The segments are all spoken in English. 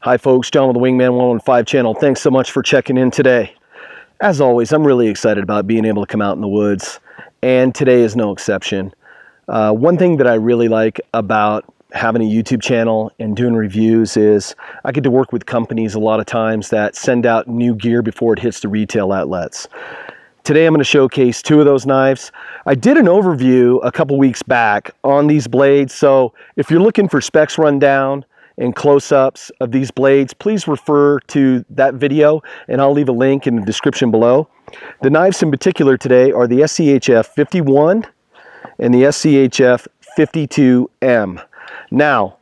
Hi folks, John with the Wingman115 channel. Thanks so much for checking in today. As always, I'm really excited about being able to come out in the woods, and today is no exception. One thing that I really like about having a YouTube channel and doing reviews is I get to work with companies a lot of times that send out new gear before it hits the retail outlets. Today I'm going to showcase two of those knives. I did an overview a couple weeks back on these blades, so if you're looking for specs rundown and close-ups of these blades, please refer to that video and I'll leave a link in the description below. The knives in particular today are the SCHF51 and the SCHF52M. Now,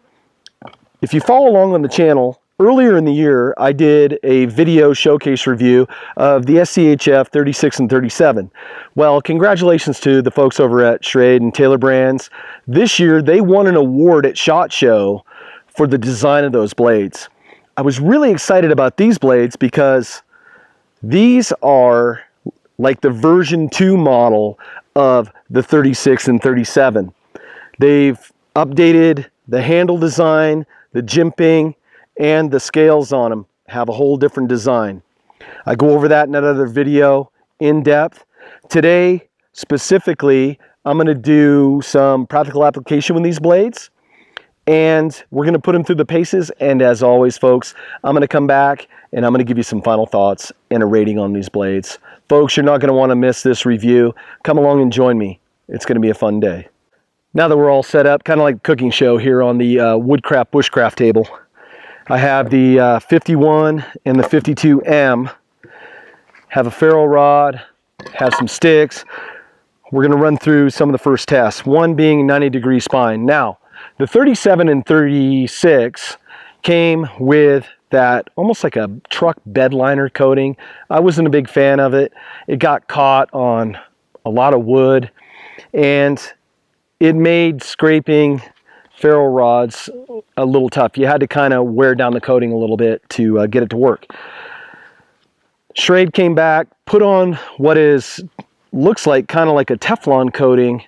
if you follow along on the channel, earlier in the year I did a video showcase review of the SCHF36 and 37. Well, congratulations to the folks over at Schrade and Taylor Brands. This year they won an award at SHOT Show for the design of those blades. I was really excited about these blades because these are like the version 2 model of the 36 and 37. They've updated the handle design, the jimping, and the scales on them have a whole different design. I go over that in another video in depth. Today, specifically, I'm going to do some practical application with these blades, and we're going to put them through the paces. And as always, folks, I'm going to come back and I'm going to give you some final thoughts and a rating on these blades. Folks, you're not going to want to miss this review. Come along and join me. It's going to be a fun day. Now that we're all set up, kind of like a cooking show here on the Woodcraft Bushcraft table, I have the 51 and the 52M, have a ferrule rod, have some sticks. We're going to run through some of the first tests, one being 90-degree spine. Now, the 37 and 36 came with that almost like a truck bed liner coating. I wasn't a big fan of it. It got caught on a lot of wood, and it made scraping ferrule rods a little tough. You had to kind of wear down the coating a little bit to get it to work. Schrade came back, put on what looks like kind of like a Teflon coating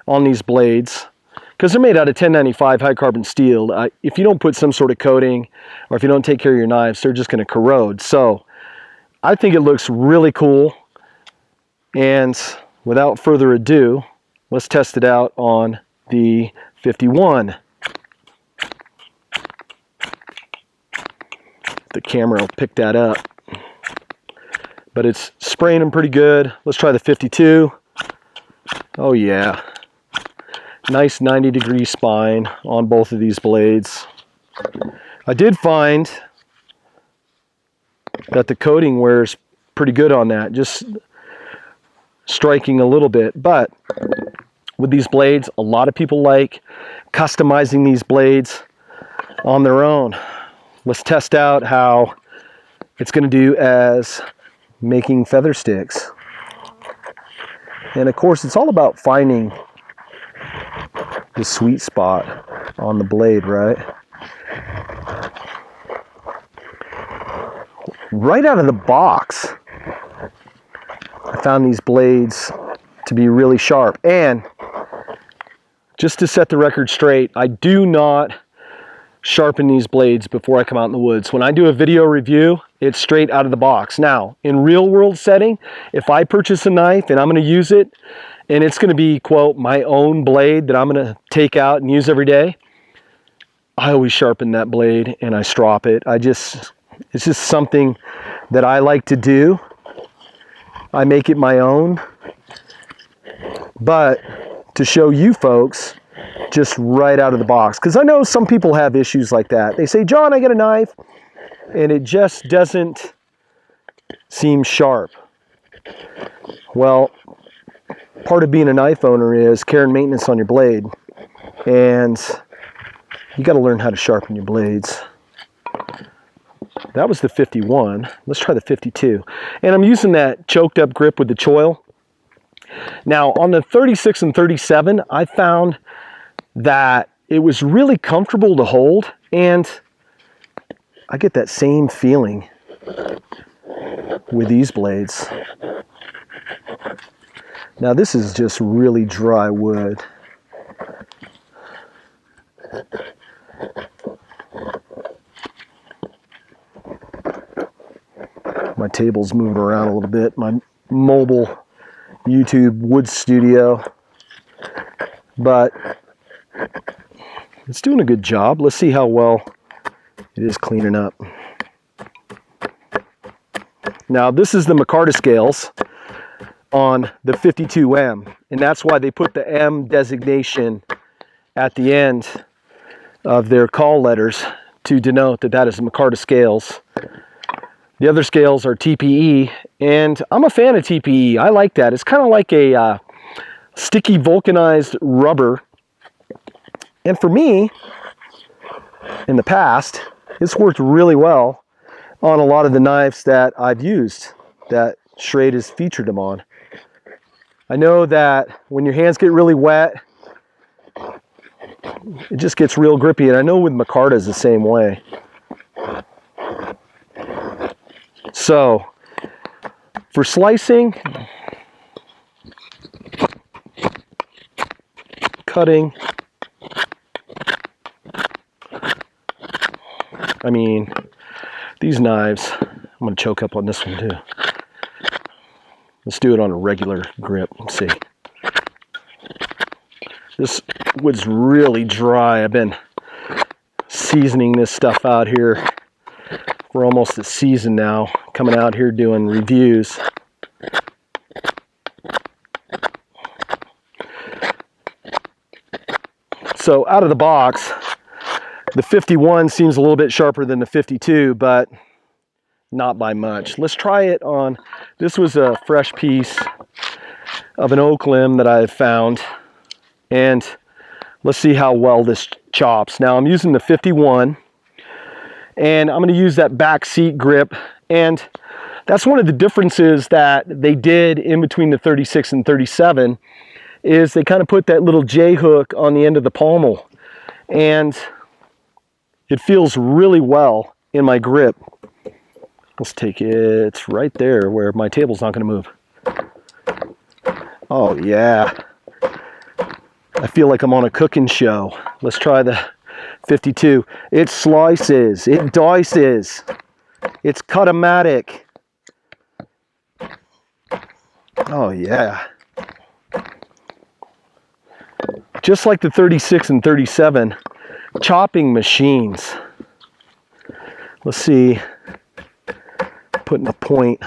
on these blades, because they're made out of 1095 high carbon steel. If you don't put some sort of coating, or if you don't take care of your knives, they're just going to corrode. So I think it looks really cool, and without further ado, let's test it out on the 51. The camera will pick that up, but it's spraying them pretty good. Let's try the 52. Oh yeah, nice 90-degree spine on both of these blades. I did find that the coating wears pretty good on that, just striking a little bit. But with these blades, a lot of people like customizing these blades on their own. Let's test out how it's going to do as making feather sticks. And of course, it's all about finding the sweet spot on the blade, right? Right out of the box, I found these blades to be really sharp. And just to set the record straight, I do not sharpen these blades before I come out in the woods. When I do a video review, it's straight out of the box. Now, in real world setting, if I purchase a knife and I'm going to use it, and it's going to be, quote, my own blade that I'm going to take out and use every day, I always sharpen that blade and I strop it. It's just something that I like to do. I make it my own. But to show you folks, just right out of the box, because I know some people have issues like that. They say, John, I get a knife and it just doesn't seem sharp. Well, part of being a knife owner is care and maintenance on your blade, and you got to learn how to sharpen your blades. That was the 51. Let's try the 52. And I'm using that choked up grip with the choil. Now on the 36 and 37, I found that it was really comfortable to hold, and I get that same feeling with these blades. Now this is just really dry wood. table's moving around a little bit. My mobile YouTube wood studio. But it's doing a good job. Let's see how well it is cleaning up. Now this is the Micarta Scales on the 52M, and that's why they put the M designation at the end of their call letters to denote that that is Micarta Scales. The other scales are TPE, and I'm a fan of TPE. I like that. It's kind of like a sticky vulcanized rubber. And for me, in the past, it's worked really well on a lot of the knives that I've used that Schrade has featured them on. I know that when your hands get really wet, it just gets real grippy, and I know with Micarta is the same way. So, for slicing, cutting, I mean, these knives, I'm going to choke up on this one too. Let's do it on a regular grip. Let's see. This wood's really dry. I've been seasoning this stuff out here. We're almost at season now. Coming out here doing reviews. So out of the box, the 51 seems a little bit sharper than the 52, but not by much. Let's try it on, this was a fresh piece of an oak limb that I found, and let's see how well this chops. Now I'm using the 51, and I'm going to use that back seat grip, and that's one of the differences that they did in between the 36 and 37, is they kind of put that little J hook on the end of the pommel, and it feels really well in my grip. Let's take it, it's right there where my table's not going to move. Oh yeah, I feel like I'm on a cooking show. Let's try the 52. It slices, it dices, it's cut-o-matic. Oh yeah. Just like the 36 and 37, chopping machines. Let's see, putting a point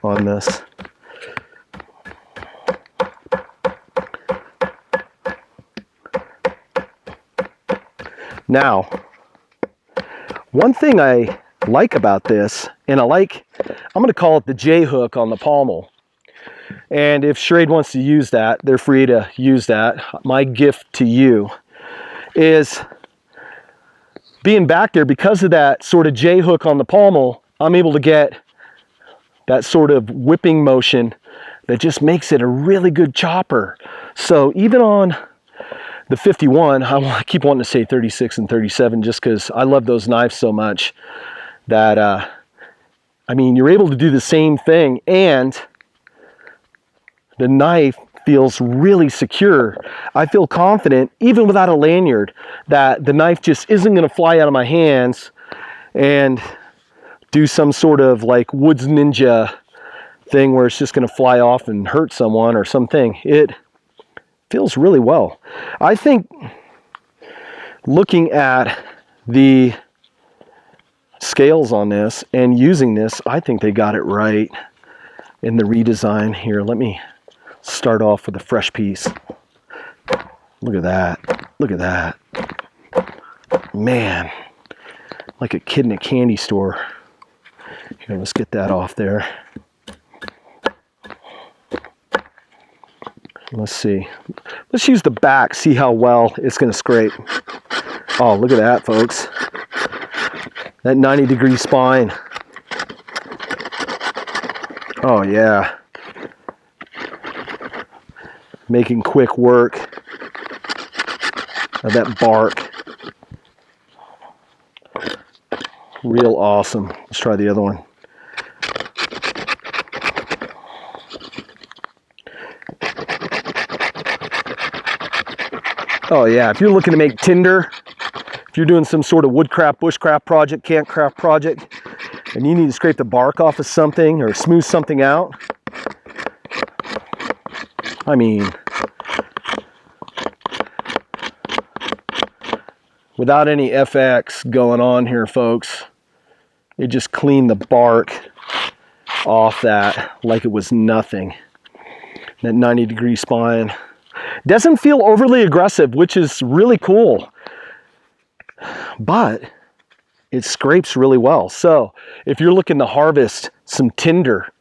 on this. Now, one thing I like about this, and I'm going to call it the J hook on the pommel. And if Schrade wants to use that, they're free to use that. My gift to you is being back there, because of that sort of J hook on the pommel, I'm able to get that sort of whipping motion that just makes it a really good chopper. So even on the 51, I keep wanting to say 36 and 37 just because I love those knives so much that, I mean, you're able to do the same thing, and the knife feels really secure. I feel confident, even without a lanyard, that the knife just isn't going to fly out of my hands and do some sort of like Woods Ninja thing where it's just going to fly off and hurt someone or something. It feels really well. I think looking at the scales on this and using this, I think they got it right in the redesign. Here, let me start off with a fresh piece. Look at that. Look at that. Man, like a kid in a candy store. Here, let's get that off there. Let's see. Let's use the back, see how well it's going to scrape. Oh, look at that, folks. That 90-degree spine. Oh, yeah. Making quick work of that bark. Real awesome. Let's try the other one. Oh yeah, if you're looking to make tinder, if you're doing some sort of woodcraft, bushcraft project, campcraft project, and you need to scrape the bark off of something or smooth something out, I mean, without any FX going on here, folks, it just cleaned the bark off that like it was nothing. That 90-degree spine doesn't feel overly aggressive, which is really cool, but it scrapes really well. So if you're looking to harvest some tinder,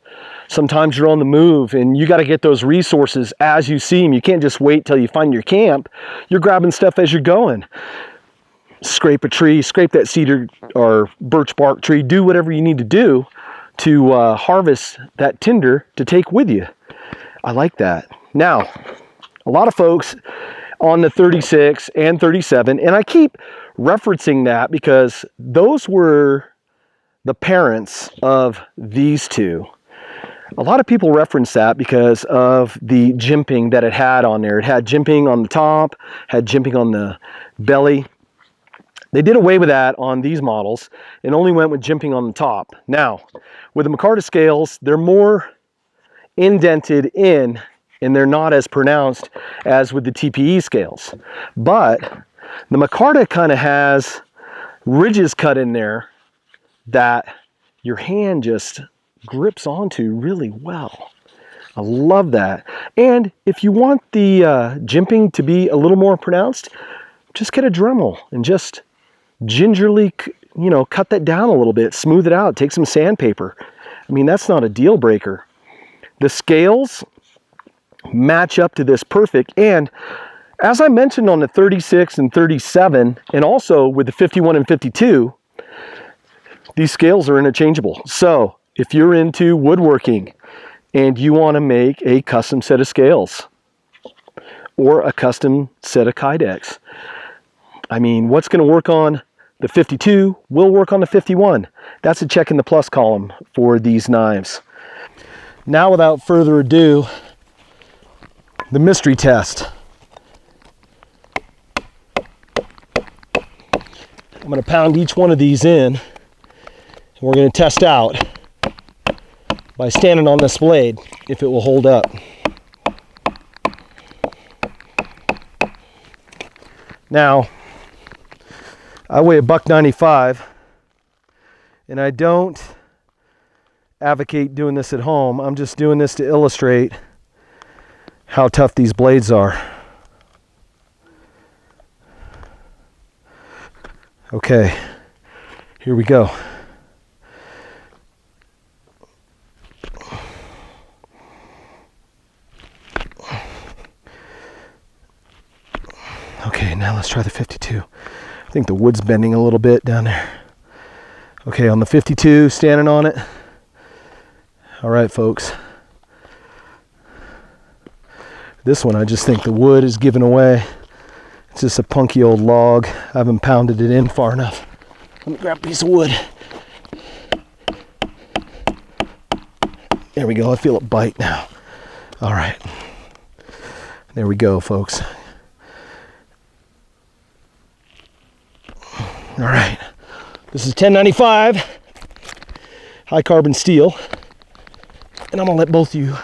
sometimes you're on the move and you got to get those resources as you see them. You can't just wait till you find your camp. You're grabbing stuff as you're going. Scrape a tree, scrape that cedar or birch bark tree, do whatever you need to do to harvest that tinder to take with you. I like that. Now, a lot of folks on the 36 and 37, and I keep referencing that because those were the parents of these two. A lot of people reference that because of the jimping that it had on there. It had jimping on the top, had jimping on the belly. They did away with that on these models and only went with jimping on the top. Now, with the Micarta scales, they're more indented in and they're not as pronounced as with the TPE scales. But the Micarta kind of has ridges cut in there that your hand just grips onto really well. I love that. And if you want the jimping to be a little more pronounced, just get a Dremel and just gingerly, you know, cut that down a little bit, smooth it out, take some sandpaper. I mean, that's not a deal breaker. The scales match up to this perfect, and as I mentioned on the 36 and 37, and also with the 51 and 52, these scales are interchangeable. So if you're into woodworking and you want to make a custom set of scales or a custom set of Kydex, I mean, what's going to work on the 52 will work on the 51. That's a check in the plus column for these knives. Now, without further ado, the mystery test. I'm going to pound each one of these in, and we're going to test out by standing on this blade if it will hold up. Now, I weigh $1.95, and I don't advocate doing this at home. I'm just doing this to illustrate how tough these blades are. Okay, here we go. Okay, now let's try the 52. I think the wood's bending a little bit down there. Okay, on the 52, standing on it. All right, folks. This one, I just think the wood is giving away. It's just a punky old log. I haven't pounded it in far enough. Let me grab a piece of wood. There we go. I feel it bite now. All right. There we go, folks. All right. This is 1095 high carbon steel. And I'm going to let both of you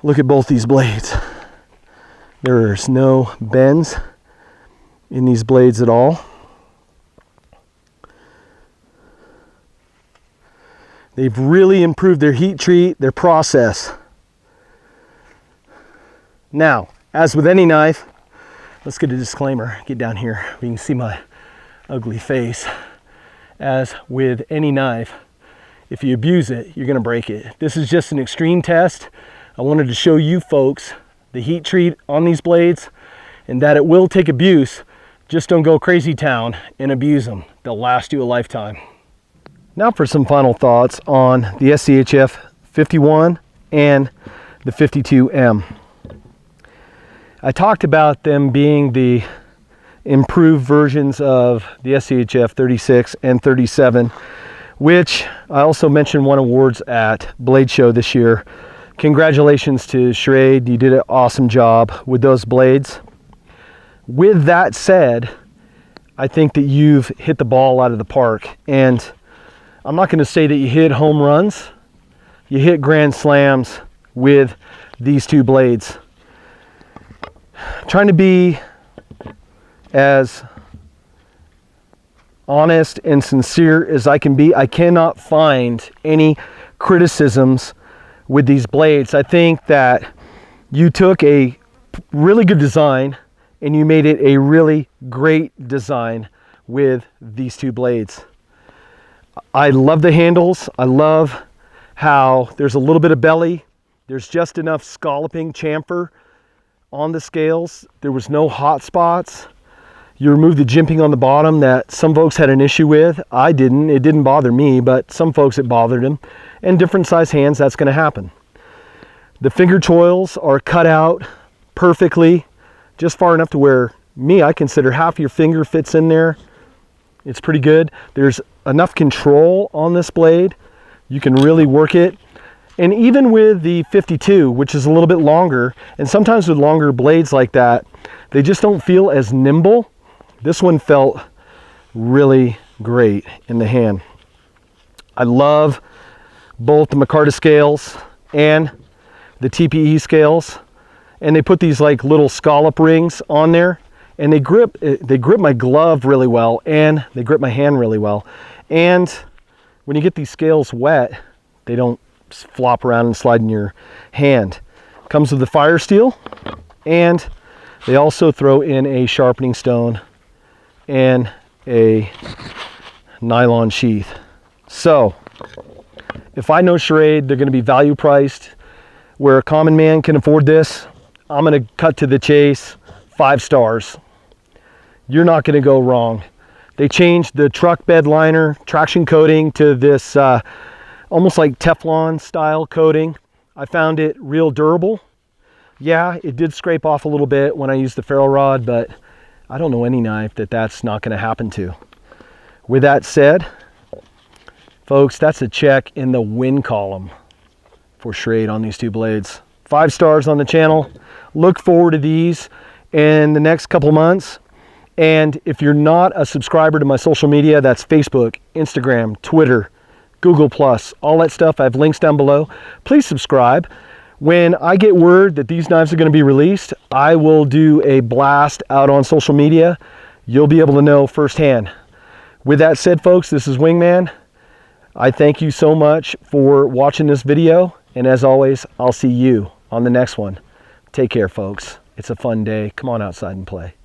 look at both these blades. There's no bends in these blades at all. They've really improved their heat treat, their process. Now, as with any knife, let's get a disclaimer. Get down here. You can see my ugly face. As with any knife, if you abuse it, you're going to break it. This is just an extreme test. I wanted to show you folks the heat treat on these blades and that it will take abuse. Just don't go crazy town and abuse them. They'll last you a lifetime. Now for some final thoughts on the SCHF51 and the 52M. I talked about them being the improved versions of the SCHF36 and 37, which I also mentioned won awards at Blade Show this year. Congratulations to Schrade. You did an awesome job with those blades. With that said, I think that you've hit the ball out of the park. And I'm not going to say that you hit home runs. You hit grand slams with these two blades. I'm trying to be as honest and sincere as I can be. I cannot find any criticisms with these blades. I think that you took a really good design and you made it a really great design with these two blades. I love the handles. I love how there's a little bit of belly. There's just enough scalloping chamfer on the scales. There was no hot spots. You removed the jimping on the bottom that some folks had an issue with. I didn't. It didn't bother me, but some folks it bothered them. And different size hands, that's going to happen. The finger choils are cut out perfectly, just far enough to where I consider half your finger fits in there. It's pretty good. There's enough control on this blade. You can really work it. And even with the 52, which is a little bit longer, and sometimes with longer blades like that, they just don't feel as nimble. This one felt really great in the hand. I love both the Micarta scales and the TPE scales, and they put these like little scallop rings on there, and they grip my glove really well, and they grip my hand really well. And when you get these scales wet, they don't flop around and slide in your hand. Comes with the fire steel, and they also throw in a sharpening stone and a nylon sheath. So if I know Schrade, they're going to be value priced where a common man can afford this. I'm going to cut to the chase. 5 stars. You're not going to go wrong. They changed the truck bed liner traction coating to this almost like Teflon style coating. I found it real durable. Yeah, it did scrape off a little bit when I used the ferro rod, but I don't know any knife that's not going to happen to. With that said, folks, that's a check in the win column for Schrade on these two blades. 5 stars on the channel. Look forward to these in the next couple months. And if you're not a subscriber to my social media, that's Facebook, Instagram, Twitter, Google+, all that stuff. I have links down below. Please subscribe. When I get word that these knives are going to be released, I will do a blast out on social media. You'll be able to know firsthand. With that said, folks, this is Wingman. I thank you so much for watching this video. And as always, I'll see you on the next one. Take care, folks. It's a fun day. Come on outside and play.